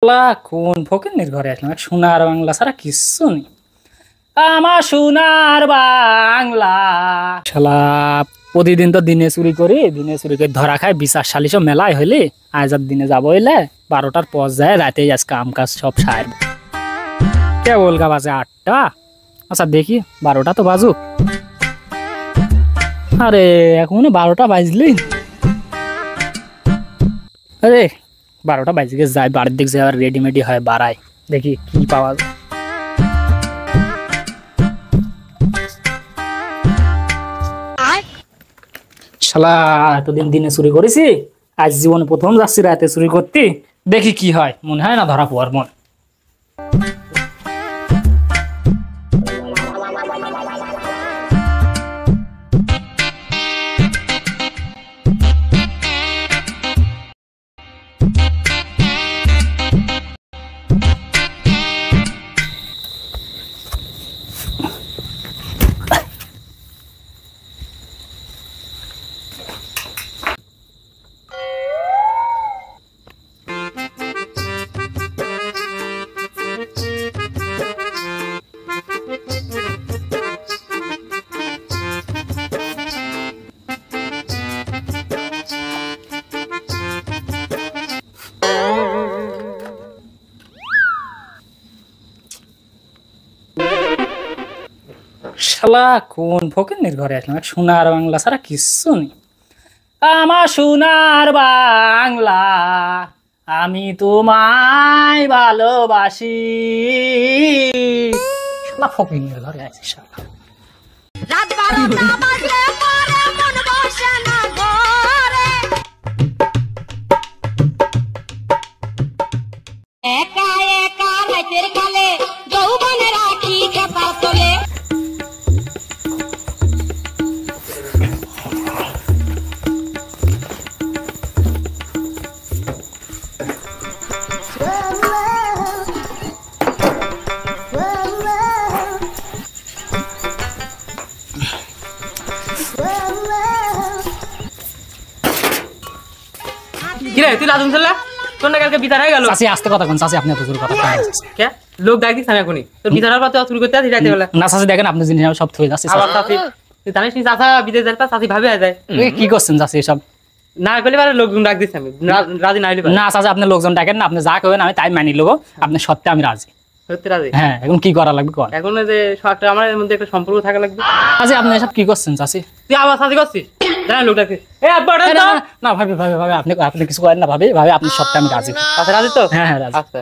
কোন ফকিন্নির ঘরে আসলাম? সোনার বাংলা ছাড়া কিচ্ছু নেই। আমার সোনার বাংলা শালা প্রতিদিন তো দিনে চুরি করে ধরা খায়। বিচার সালিশ মেলায় হইলে আজ আর দিনে যাবো হইলে 12টার পর যায়, রাতে আজ কাম কাজ সব সার কে বলগা বাজে 8টা। আচ্ছা দেখি 12টা তো বাজুক। আরে এখন 12টা বাজলি। আরে 12টা বাজে গিয়ে যায়, বাড়ির দিক যায় রেডিমেডি হয় বাড়ায়, দেখি কি পাওয়া যায়। শালা এতদিন দিনে চুরি করেছি, আজ জীবনে প্রথম যাচ্ছি রাতে চুরি করতে, দেখি কি হয়। মনে হয় না ধরা পড়ার মন। শালা কোন ফকিন্নির ঘরে আসলাম? সোনার বাংলা ছাড়া কিচ্ছু নেই। আমার সোনার বাংলা, আমি তোমায় ভালোবাসি। শালা ফকিন্নির ঘরে আছে শালা। রাত 12টা বাজলে পরে মন বসে না ঘরে, একা একা রাতের কালে যৌবনে রাখি খেপা তোলে। কিরে তুই লাদুন চললা? তোর না কালকে বিতার হয়ে গেল। চাচি আস্তে কথা কোন চাচি, আপনি এত জোর কথা কন। কে লোক ডাক দিছ না এখনই? তোর বিতার পর তুই চুরি করতে আসি রাতে বেলা। না চাচি দেখেন আপনি জিনিস আমি সব থয়ে যাচ্ছি। আবার চাচি তুই জানিস নি চাচা বিদেশ যায়, চাচি ভাবে যায়। কি করছেন চাচি এসব? না করলে পারে লোকজন ডাক দিছ, আমি রাজি না হইলে পারে। না চাচি আপনি লোকজন ডাকেন না, আপনি যা কবেন আমি তাই মানি লব। আপনি সত্যি আমি রাজি। সত্যি রাজি? হ্যাঁ এখন কি করা লাগবে কর। এখন যে একটা আমার মধ্যে একটা সম্পর্ক থাকা লাগবে। চাচি আপনি এসব কি করছেন চাচি? তুই আবার চাচি করছিস? জানা লোক ডাকছিস এ আব্বা না না ভাবি ভাবি ভাবি আপনি কিছু করেন না ভাবি ভাবি, আপনি সত্যি আমি রাজি। আচ্ছা রাজি তো? হ্যাঁ হ্যাঁ রাজি। আচ্ছা